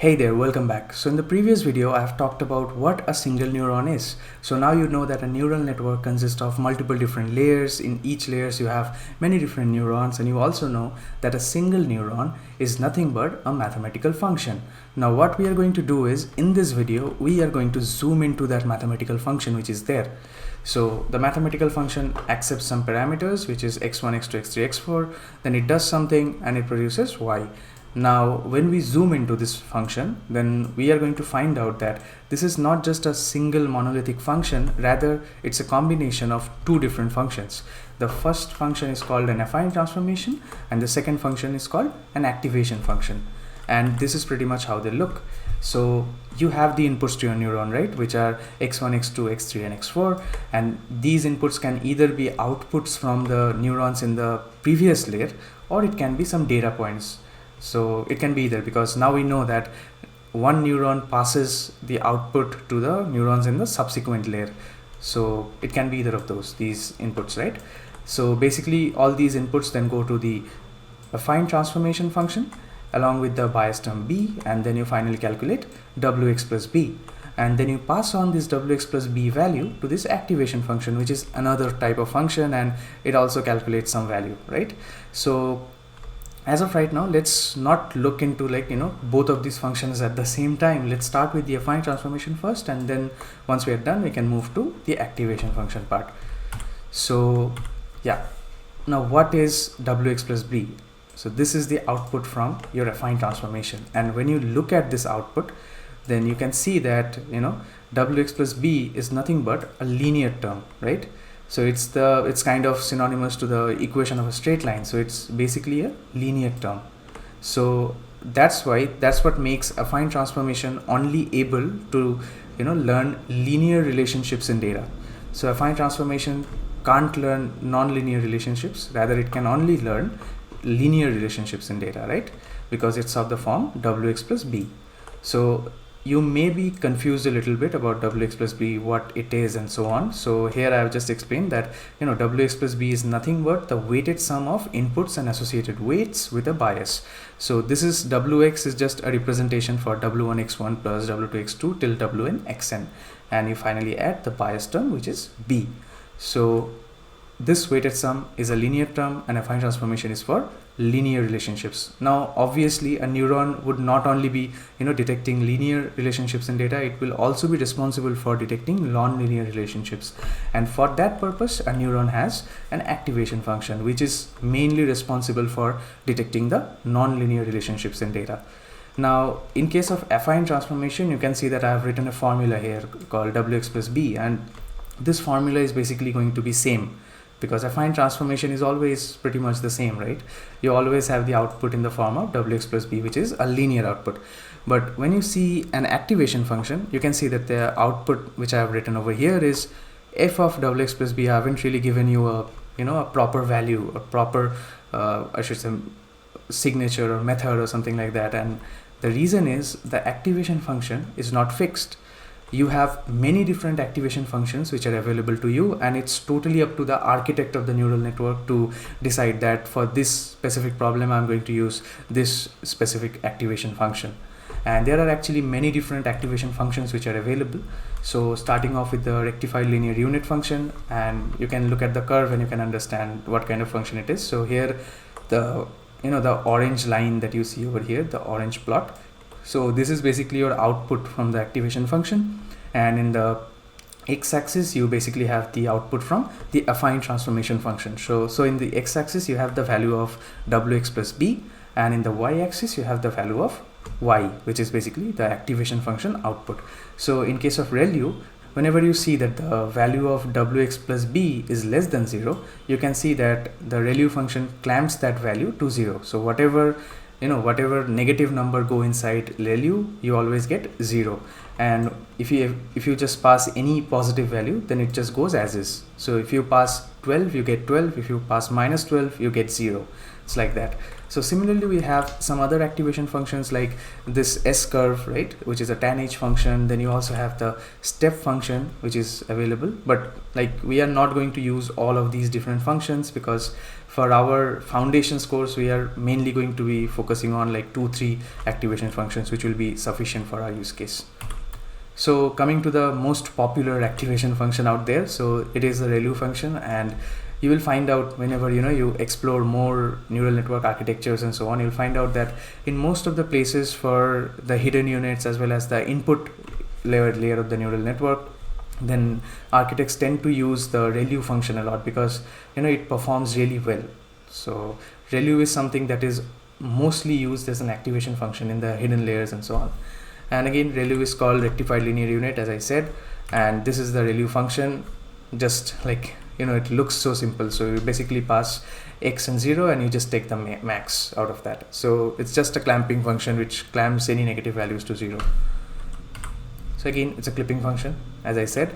Hey there, welcome back. So in the previous video, I have talked about what a single neuron is. So now you know that a neural network consists of multiple different layers. In each layers, you have many different neurons, and you also know that a single neuron is nothing but a mathematical function. Now what we are going to do is, in this video, we are going to zoom into that mathematical function which is there. So the mathematical function accepts some parameters, which is x1, x2, x3, x4, then it does something and it produces y. Now when we zoom into this function, then we are going to find out that this is not just a single monolithic function, rather it's a combination of two different functions. The first function is called an affine transformation and the second function is called an activation function. And this is pretty much how they look. So you have the inputs to your neuron, right, which are x1, x2, x3 and x4, and these inputs can either be outputs from the neurons in the previous layer, or it can be some data points. So it can be either, because now we know that one neuron passes the output to the neurons in the subsequent layer. So it can be either of these inputs, right? So basically all these inputs then go to the affine transformation function along with the bias term b, and then you finally calculate wx plus b, and then you pass on this wx plus b value to this activation function, which is another type of function, and it also calculates some value, right? So as of right now, let's not look into both of these functions at the same time. Let's start with the affine transformation first, and then once we are done, we can move to the activation function part. So yeah, now what is wx plus b? So this is the output from your affine transformation, and when you look at this output, then you can see that wx plus b is nothing but a linear term, right? So it's kind of synonymous to the equation of a straight line. So it's basically a linear term. So that's what makes affine transformation only able to learn linear relationships in data. So affine transformation can't learn non-linear relationships, rather it can only learn linear relationships in data, right? Because it's of the form wx plus b. So you may be confused a little bit about wx plus b, what it is and so on. So here I have just explained that wx plus b is nothing but the weighted sum of inputs and associated weights with a bias. So this is wx is just a representation for w1 x1 plus w2 x2 till wn xn, and you finally add the bias term, which is b. So this weighted sum is a linear term, and affine transformation is for linear relationships. Now obviously a neuron would not only be detecting linear relationships in data, it will also be responsible for detecting non-linear relationships, and for that purpose a neuron has an activation function which is mainly responsible for detecting the non-linear relationships in data. Now in case of affine transformation, you can see that I have written a formula here called wx plus b, and this formula is basically going to be same, because affine transformation is always pretty much the same, right? You always have the output in the form of wx plus b, which is a linear output. But when you see an activation function, you can see that the output which I have written over here is f of wx plus b. I haven't really given you a proper value, a proper I should say signature or method or something like that, and the reason is the activation function is not fixed. You have many different activation functions which are available to you, and it's totally up to the architect of the neural network to decide that for this specific problem I'm going to use this specific activation function. And there are actually many different activation functions which are available. So starting off with the rectified linear unit function, and you can look at the curve and you can understand what kind of function it is. So here the orange line that you see over here, the orange plot, so this is basically your output from the activation function, and in the x-axis you basically have the output from the affine transformation function. So in the x-axis you have the value of wx plus b, and in the y-axis you have the value of y, which is basically the activation function output. So in case of ReLU, whenever you see that the value of wx plus b is less than 0, you can see that the ReLU function clamps that value to 0. So whatever negative number go inside ReLU, you always get 0, and if you just pass any positive value, then it just goes as is. So if you pass 12, you get 12. If you pass minus 12, you get 0. It's like that. So similarly, we have some other activation functions like this S curve, right, which is a tan H function. Then you also have the step function, which is available, but like we are not going to use all of these different functions, because for our foundations course, we are mainly going to be focusing on like 2-3 activation functions, which will be sufficient for our use case. So coming to the most popular activation function out there, so it is the ReLU function, and you will find out whenever you explore more neural network architectures and so on, you'll find out that in most of the places for the hidden units as well as the input layer of the neural network, then architects tend to use the ReLU function a lot because it performs really well. So ReLU is something that is mostly used as an activation function in the hidden layers and so on. And again, ReLU is called rectified linear unit, as I said, and this is the ReLU function. Just like it looks so simple. So you basically pass x and 0 and you just take the max out of that. So it's just a clamping function which clamps any negative values to 0. So again, it's a clipping function, as I said.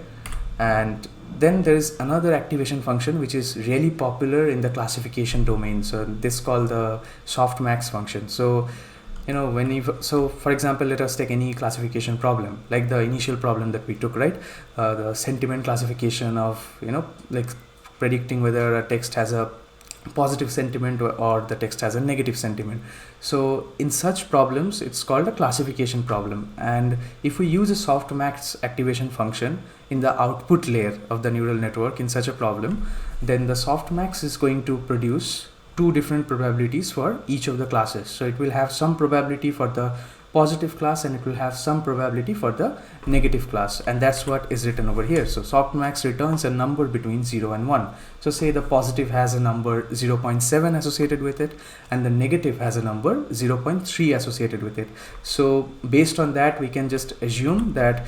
And then there is another activation function which is really popular in the classification domain. So this is called the SoftMax function. So so for example, let us take any classification problem, like the initial problem that we took, right? The sentiment classification of like predicting whether a text has a positive sentiment or the text has a negative sentiment. So in such problems, it's called a classification problem. And if we use a SoftMax activation function in the output layer of the neural network in such a problem, then the SoftMax is going to produce 2 different probabilities for each of the classes. So it will have some probability for the positive class and it will have some probability for the negative class, and that's what is written over here. So SoftMax returns a number between 0 and 1. So say the positive has a number 0.7 associated with it and the negative has a number 0.3 associated with it. So based on that, we can just assume that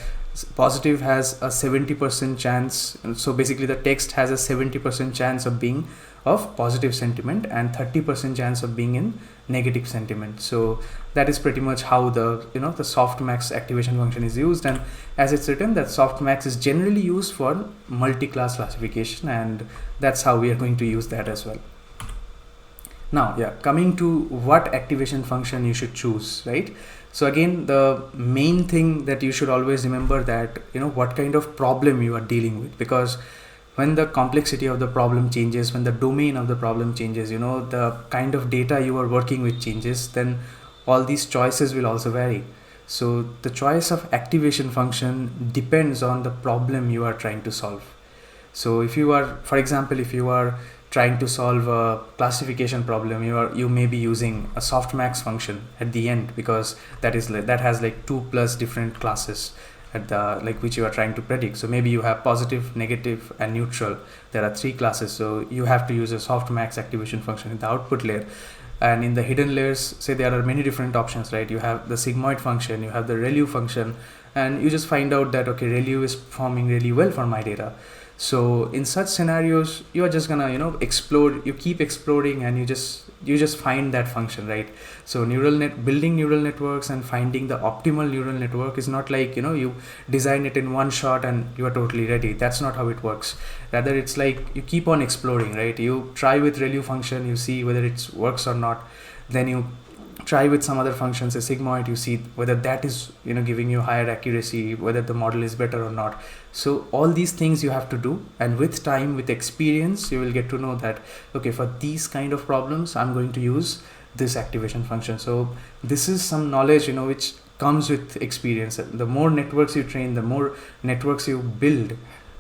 positive has a 70% chance. So basically the text has a 70% chance of being of positive sentiment and 30% chance of being in negative sentiment. So that is pretty much how the the SoftMax activation function is used, and as it's written, that SoftMax is generally used for multi-class classification, and that's how we are going to use that as well. Now, coming to what activation function you should choose, right? So again, the main thing that you should always remember that what kind of problem you are dealing with, because when the complexity of the problem changes, when the domain of the problem changes, the kind of data you are working with changes, then all these choices will also vary. So the choice of activation function depends on the problem you are trying to solve. So if you are, for example, if you are trying to solve a classification problem, you may be using a SoftMax function at the end, because that has like 2+ different classes at the which you are trying to predict. So maybe you have positive, negative and neutral. There are 3 classes, so you have to use a SoftMax activation function in the output layer. And in the hidden layers, say there are many different options, right? You have the sigmoid function, you have the ReLU function, and you just find out that okay, ReLU is performing really well for my data. So in such scenarios, you are just gonna explore, you keep exploring, and you just find that function, right? So building neural networks and finding the optimal neural network is not like you design it in one shot and you are totally ready. That's not how it works. Rather, it's like you keep on exploring, right? You try with ReLU function, you see whether it works or not. Then you try with some other functions, a sigmoid, you see whether that is giving you higher accuracy, whether the model is better or not. So all these things you have to do, and with time, with experience, you will get to know that okay, for these kind of problems I'm going to use this activation function. So this is some knowledge which comes with experience. The more networks you train, the more networks you build,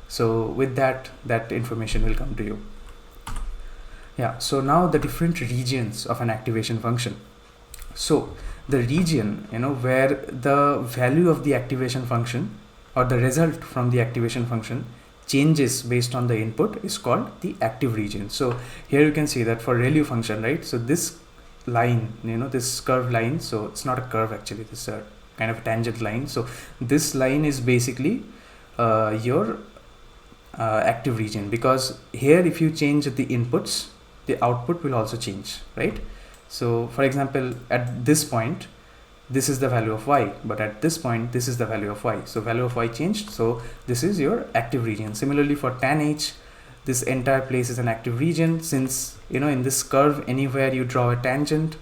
so with that information will come to you. So now the different regions of an activation function. So the region where the value of the activation function or the result from the activation function changes based on the input is called the active region. So here you can see that for ReLU function, right? So this line, this curved line, so it's not a curve actually, this is a kind of a tangent line. So this line is basically your active region, because here if you change the inputs, the output will also change, right? So for example, at this point, this is the value of y, but at this point, this is the value of y. So value of y changed, so this is your active region. Similarly for tan h, this entire place is an active region, since in this curve anywhere you draw a tangent,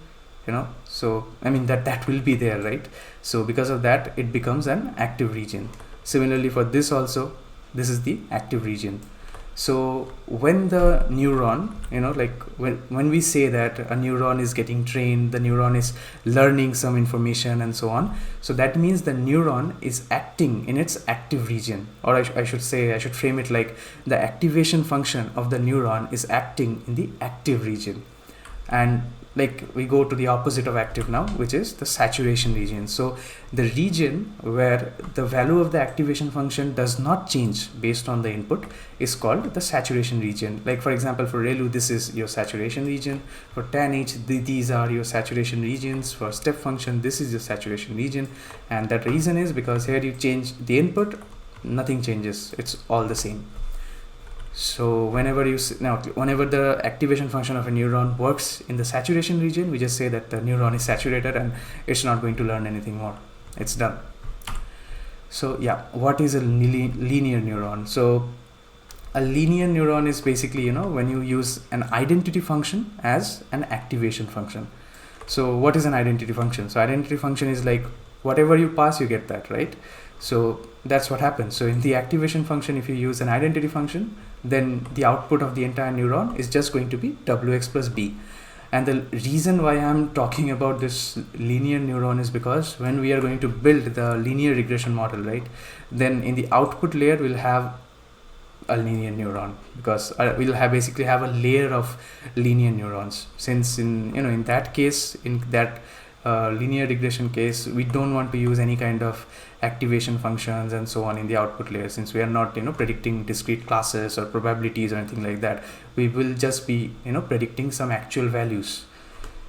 so I mean that will be there, right? So because of that, it becomes an active region. Similarly for this also, this is the active region. So when the neuron, like when we say that a neuron is getting trained, the neuron is learning some information and so on, so that means the neuron is acting in its active region, or I should frame it like the activation function of the neuron is acting in the active region. And like we go to the opposite of active now, which is the saturation region. So the region where the value of the activation function does not change based on the input is called the saturation region. Like for example, for ReLU, this is your saturation region. For tanh, these are your saturation regions. For step function, this is your saturation region. And that reason is because here you change the input, nothing changes, it's all the same. So whenever the activation function of a neuron works in the saturation region, we just say that the neuron is saturated and it's not going to learn anything more. It's done. So yeah, what is a linear neuron? So a linear neuron is basically, when you use an identity function as an activation function. So what is an identity function? So identity function is like whatever you pass, you get that, right? So that's what happens. So in the activation function, if you use an identity function, then the output of the entire neuron is just going to be wx plus b. And the reason why I'm talking about this linear neuron is because when we are going to build the linear regression model, right, then in the output layer we'll have a linear neuron, because we'll basically have a layer of linear neurons. Since in that case, in that linear regression case, we don't want to use any kind of activation functions and so on in the output layer, since we are not predicting discrete classes or probabilities or anything like that. We will just be predicting some actual values.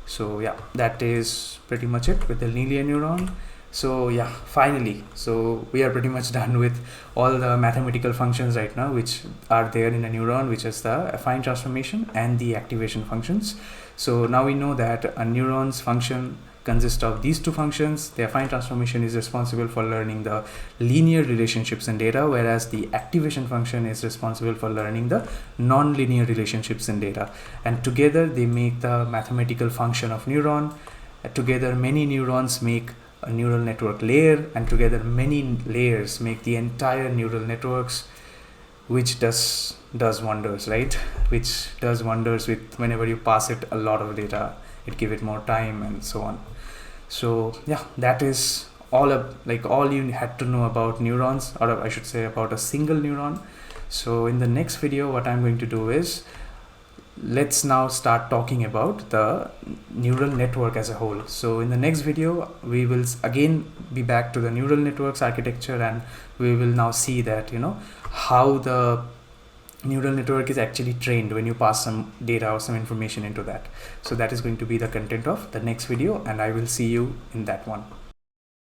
So yeah, that is pretty much it with the linear neuron. So yeah, finally, so we are pretty much done with all the mathematical functions right now which are there in a neuron, which is the affine transformation and the activation functions. So now we know that a neuron's function consists of these two functions. The affine transformation is responsible for learning the linear relationships in data, whereas the activation function is responsible for learning the non-linear relationships in data. And together they make the mathematical function of neuron. Together many neurons make a neural network layer, and together many layers make the entire neural networks, which does wonders, right? Which does wonders with whenever you pass it a lot of data, it give it more time and so on. So yeah, that is all you had to know about neurons, or I should say about a single neuron. So in the next video, what I'm going to do is, let's now start talking about the neural network as a whole. So in the next video, we will again be back to the neural networks architecture, and we will now see that how the neural network is actually trained when you pass some data or some information into that. So that is going to be the content of the next video, and I will see you in that one.